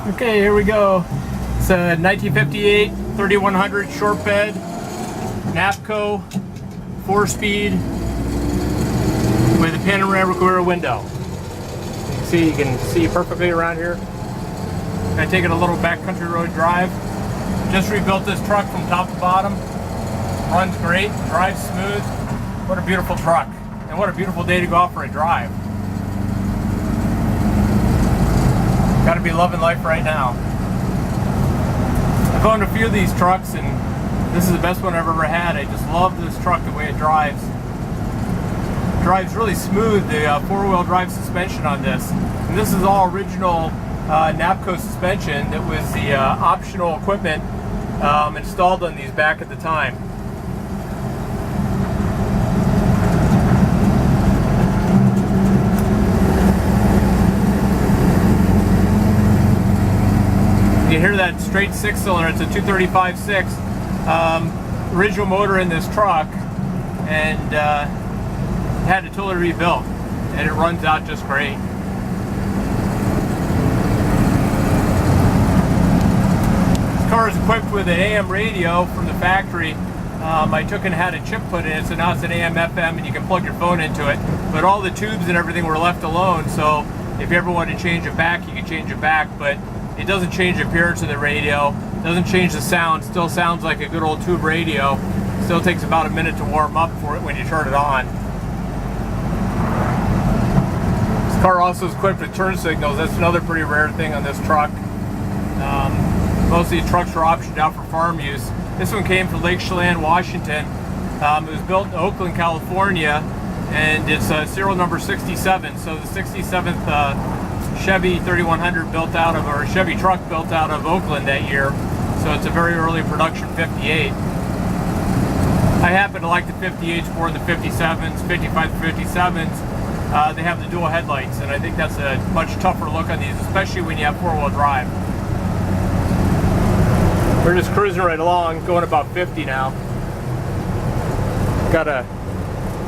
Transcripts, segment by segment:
Okay, here we go. It's a 1958 3100 short bed, Napco, 4-speed with a panoramic rear window. You can see perfectly around here. I take it a little backcountry road drive. Just rebuilt this truck from top to bottom. Runs great, drives smooth. What a beautiful truck, and what a beautiful day to go out for a drive. Got to be loving life right now. I've owned a few of these trucks, and this is the best one I've ever had. I just love this truck, the way it drives. It drives really smooth, the four-wheel drive suspension on this. And this is all original Napco suspension that was the optional equipment installed on these back at the time. You hear that straight 6-cylinder. It's a 235-6 original motor in this truck, and had it totally rebuilt, and it runs out just great. This car is equipped with an AM radio from the factory. I took and had a chip put in it, so now it's an AM FM, and you can plug your phone into it. But all the tubes and everything were left alone, so if you ever want to change it back, you can change it back. But it doesn't change the appearance of the radio, doesn't change the sound, still sounds like a good old tube radio. Still takes about a minute to warm up for it when you turn it on. This car also is equipped with turn signals. That's another pretty rare thing on this truck. Most of these trucks are optioned out for farm use. This one came from Lake Chelan, Washington. It was built in Oakland, California, and it's serial number 67. So the 67th Chevy 3100 built out of, or Chevy truck built out of Oakland that year. So it's a very early production 58. I happen to like the 58s more than the 57s, 55 57s. They have the dual headlights, and I think that's a much tougher look on these, especially when you have four-wheel drive. We're just cruising right along, going about 50 now. Got a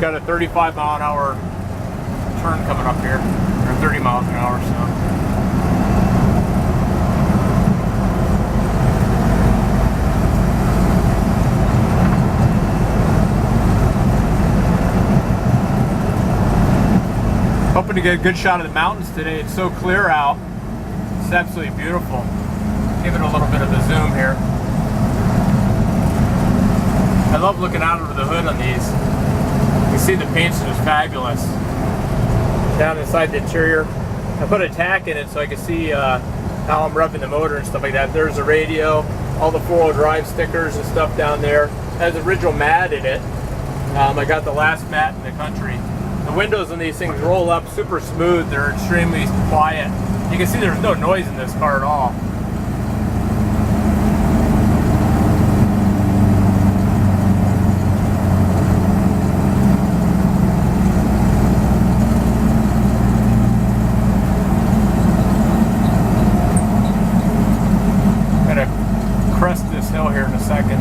35-mile-an-hour turn coming up here, or 30 miles an hour. So. Hoping to get a good shot of the mountains today. It's so clear out. It's absolutely beautiful. Give it a little bit of a zoom here. I love looking out over the hood on these. You see the paint's just fabulous. Down inside the interior, I put a tack in it so I can see how I'm revving the motor and stuff like that. There's the radio, all the four-wheel drive stickers and stuff down there. It has original mat in it. I got the last mat in the country. The windows on these things roll up super smooth. They're extremely quiet. You can see there's no noise in this car at all. Crest this hill here in a second.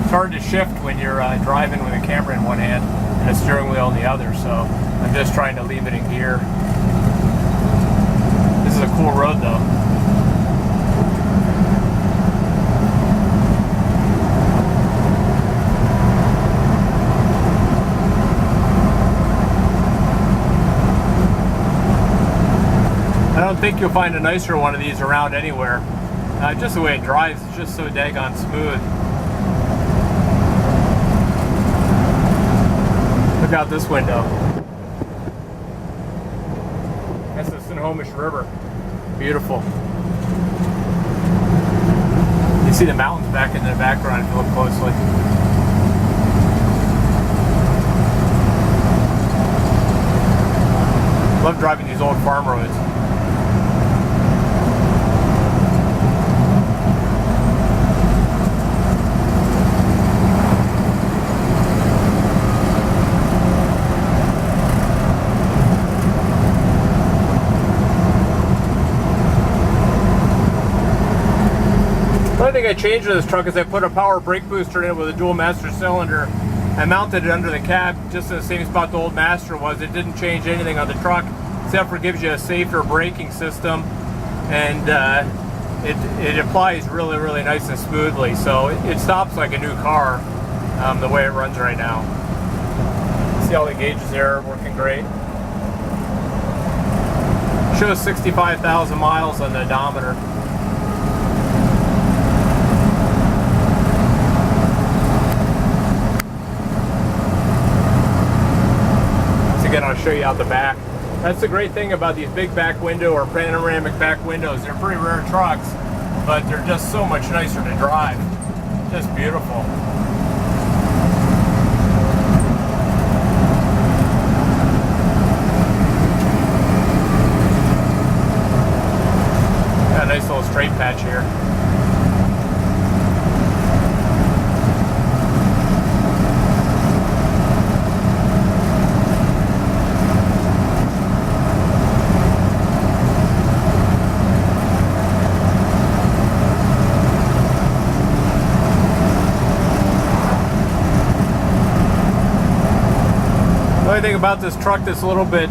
It's hard to shift when you're driving with a camera in one hand and a steering wheel in the other, so I'm just trying to leave it in gear. This is a cool road though. I don't think you'll find a nicer one of these around anywhere. Just the way it drives, it's just so daggone smooth. Look out this window. That's the Snohomish River. Beautiful. You see the mountains back in the background if you look closely. Love driving these old farm roads. One thing I changed with this truck is I put a power brake booster in it with a dual master cylinder. I mounted it under the cab just in the same spot the old Master was. It didn't change anything on the truck. Zephyr gives you a safer braking system, and it applies really nice and smoothly. So it stops like a new car the way it runs right now. See all the gauges there, working great. Shows 65,000 miles on the odometer. Again, I'll show you out the back. That's the great thing about these big back window or panoramic back windows. They're pretty rare trucks, but they're just so much nicer to drive. Just beautiful. Got a nice little straight patch here. The only thing about this truck that's a little bit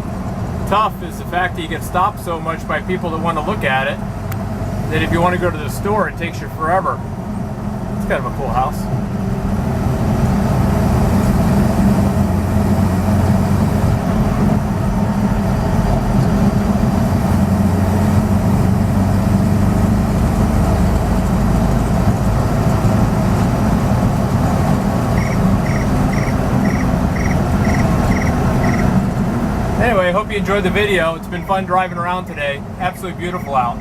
tough is the fact that you get stopped so much by people that want to look at it, that if you want to go to the store, it takes you forever. It's kind of a cool house. Anyway, I hope you enjoyed the video. It's been fun driving around today. Absolutely beautiful out.